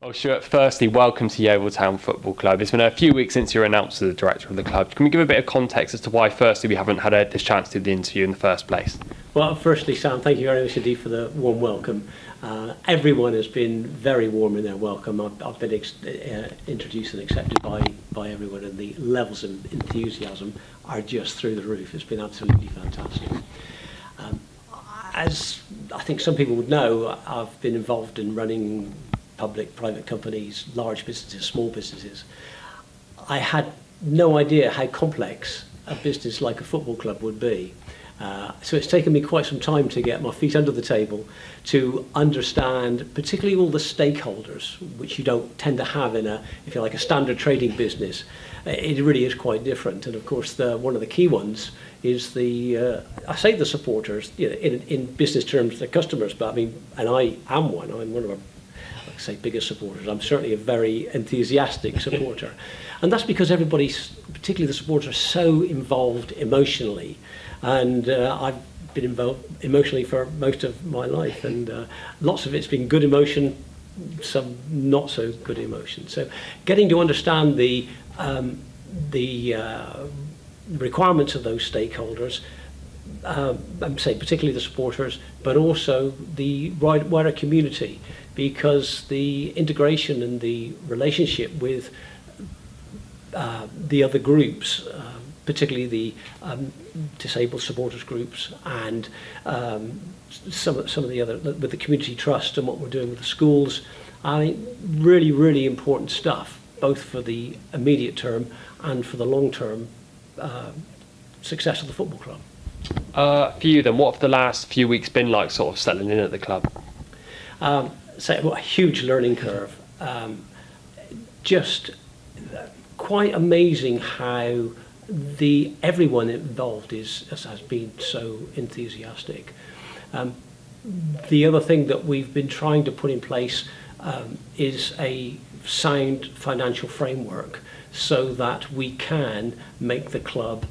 Well, Stuart, firstly, welcome to Yeovil Town Football Club. It's been a few weeks since you were announced as the director of the club. Can we give a bit of context as to why, firstly, we haven't had this chance to do the interview in the first place? Well, firstly, Sam, thank you very much indeed for the warm welcome. Everyone has been very warm in their welcome. I've been introduced and accepted by everyone, and the levels of enthusiasm are just through the roof. It's been absolutely fantastic. As I think some people would know, I've been involved in running public, private companies, large businesses, small businesses. I had no idea how complex a business like a football club would be. So it's taken me quite some time to get my feet under the table to understand particularly all the stakeholders, which you don't tend to have in a, if you like, a standard trading business. It really is quite different. And of course, one of the key ones is I say the supporters, you know, in business terms, the customers, but I mean, and I am one. I'm one of our, like I say, biggest supporters. I'm certainly a very enthusiastic supporter. And that's because everybody's, particularly the supporters, are so involved emotionally. And I've been involved emotionally for most of my life, and lots of it's been good emotion, some not so good emotion. So getting to understand the requirements of those stakeholders, I'm saying particularly the supporters, but also the wider community, because the integration and the relationship with the other groups, particularly the disabled supporters groups, and some of the other, with the community trust and what we're doing with the schools. I mean, really, really important stuff, both for the immediate term and for the long term success of the football club. For you then, what have the last few weeks been like, sort of settling in at the club? So a huge learning curve. Just quite amazing how everyone involved has been so enthusiastic. The other thing that we've been trying to put in place is a sound financial framework so that we can make the club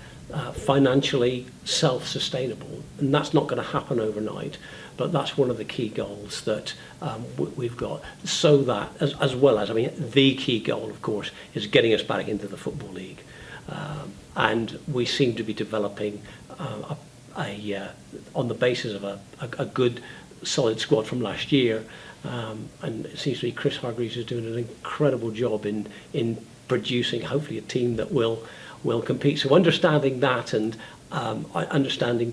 financially self-sustainable. And that's not going to happen overnight, but that's one of the key goals that we've got, so that, as well as, I mean, the key goal, of course, is getting us back into the Football League. And we seem to be developing on the basis of a good, solid squad from last year. And it seems to be Chris Hargreaves is doing an incredible job in producing, hopefully, a team that will compete. So understanding that and understanding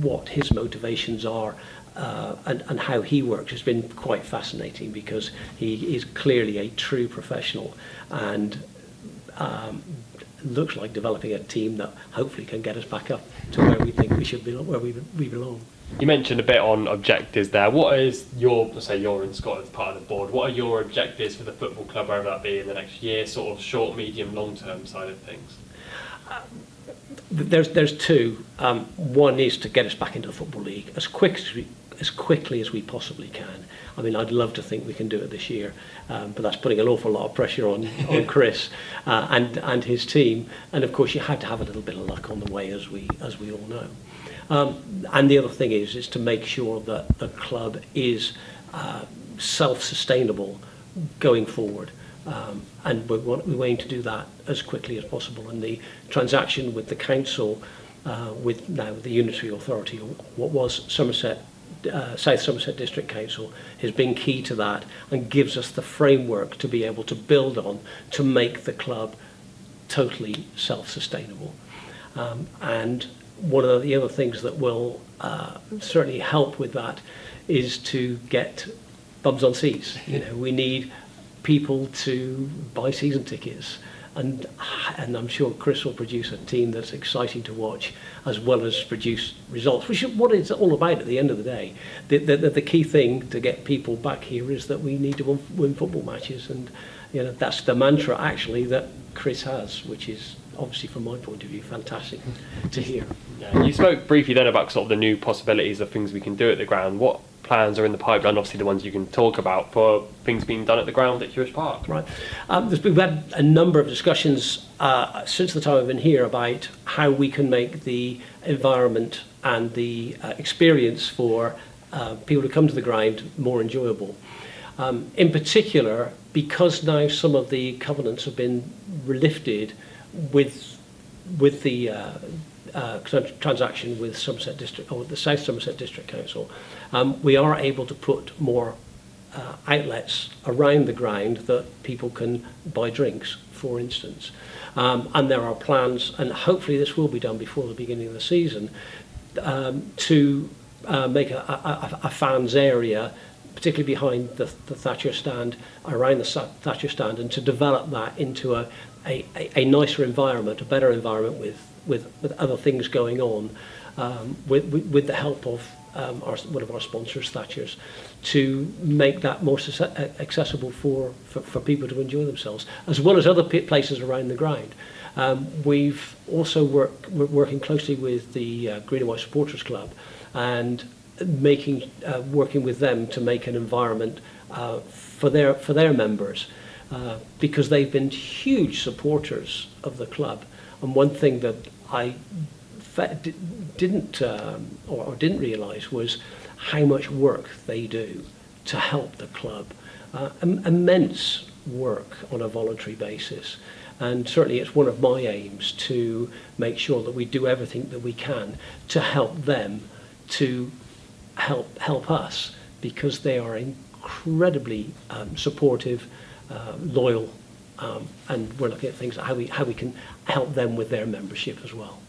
what his motivations are and how he works has been quite fascinating, because he is clearly a true professional, and looks like developing a team that hopefully can get us back up to where we think we should be, where we belong. You mentioned a bit on objectives there. What is let's say you're in Scotland, part of the board, what are your objectives for the football club, whether that be in the next year, sort of short, medium, long-term side of things? There's two. One is to get us back into the Football League as quickly as we possibly can. I mean, I'd love to think we can do it this year, but that's putting an awful lot of pressure on Chris and his team. And of course, you have to have a little bit of luck on the way, as we all know. And the other thing is to make sure that the club is self-sustainable going forward. And we aim to do that as quickly as possible. And the transaction with the council, with now the unitary authority, or what was South Somerset District Council, has been key to that, and gives us the framework to be able to build on to make the club totally self-sustainable. And one of the other things that will certainly help with that is to get bums on seats. You know, we need people to buy season tickets, and I'm sure Chris will produce a team that's exciting to watch, as well as produce results, which is what it's all about at the end of the day. The key thing to get people back here is that we need to win football matches, and you know, that's the mantra actually that Chris has, which is obviously, from my point of view, fantastic to hear. Yeah, you spoke briefly then about sort of the new possibilities of things we can do at the ground. What plans are in the pipeline, obviously the ones you can talk about, for things being done at the ground at Hewish Park? Right. We've had a number of discussions since the time I've been here about how we can make the environment and the experience for people who come to the ground more enjoyable. In particular, because now some of the covenants have been lifted with the transaction with Somerset District or the South Somerset District Council, we are able to put more outlets around the ground that people can buy drinks, for instance. And there are plans, and hopefully this will be done before the beginning of the season, to make a fans area, particularly behind the Thatcher stand, around the Thatcher stand, and to develop that into a nicer environment, a better environment with other things going on, with the help of one of our sponsors, Thatcher's, to make that more accessible for people to enjoy themselves, as well as other places around the ground. We've also we're working closely with the Green and White Supporters Club, and working with them to make an environment for their members, because they've been huge supporters of the club. And one thing that I didn't realise was how much work they do to help the club. Immense work on a voluntary basis, and certainly it's one of my aims to make sure that we do everything that we can to help them, to help us, because they are incredibly supportive, loyal, and we're looking at things like how we can help them with their membership as well.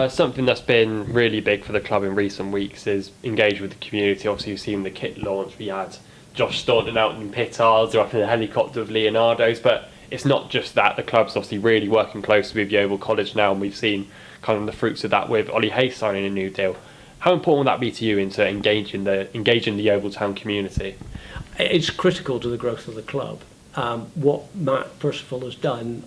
Something that's been really big for the club in recent weeks is engage with the community. Obviously, you've seen the kit launch. We had Josh Staunton out in Pittars, or up in a helicopter with Leonardo's, but it's not just that. The club's obviously really working closely with Yeovil College now, and we've seen kind of the fruits of that with Ollie Hayes signing a new deal. How important will that be to you into engaging the Yeovil Town community? It's critical to the growth of the club. What Matt Percival has done,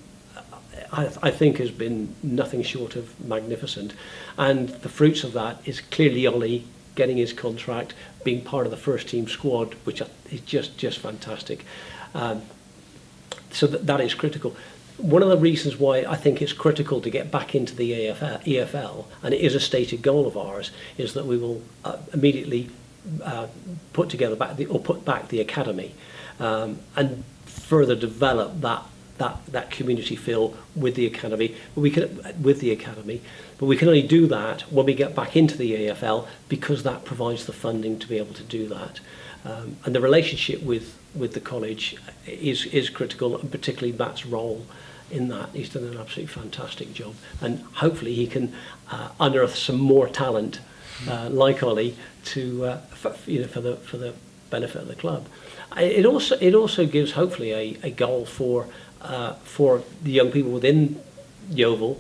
I think, has been nothing short of magnificent, and the fruits of that is clearly Ollie getting his contract, being part of the first team squad, which is just fantastic. So that is critical. One of the reasons why I think it's critical to get back into the EFL, and it is a stated goal of ours, is that we will immediately put back the academy, and further develop that community feel with the academy. But we can only do that when we get back into the AFL, because that provides the funding to be able to do that. And the relationship with the college is critical, and particularly Matt's role in that. He's done an absolutely fantastic job, and hopefully he can unearth some more talent like Ollie to for the benefit of the club. It also gives hopefully a goal for the young people within Yeovil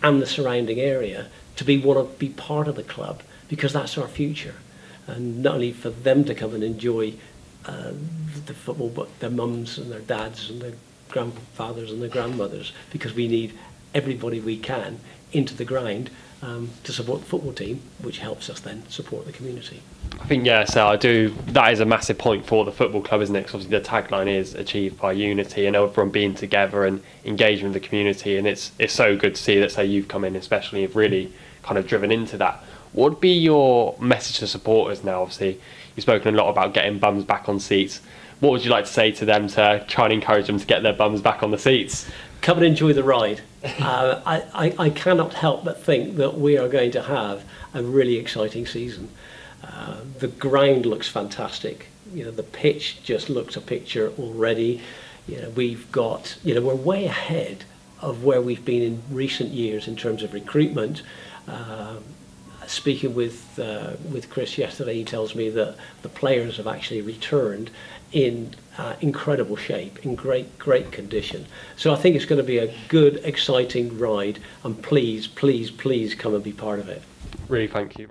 and the surrounding area to want to be part of the club, because that's our future. And not only for them to come and enjoy the football, but their mums and their dads and their grandfathers and their grandmothers, because we need everybody we can into the ground to support the football team, which helps us then support the community. I think, yeah, so I do. That is a massive point for the football club, isn't it? Because obviously the tagline is achieved by unity, and everyone being together and engaging with the community. And it's so good to see that, say, you've come in, especially, you've really kind of driven into that. What would be your message to supporters now? Obviously, you've spoken a lot about getting bums back on seats. What would you like to say to them to try and encourage them to get their bums back on the seats? Come and enjoy the ride. I cannot help but think that we are going to have a really exciting season. The ground looks fantastic. The pitch just looks a picture already. We've got, we're way ahead of where we've been in recent years in terms of recruitment. Speaking with Chris yesterday, he tells me that the players have actually returned in incredible shape, in great condition. So I think it's going to be a good, exciting ride, and please come and be part of it. Really, thank you.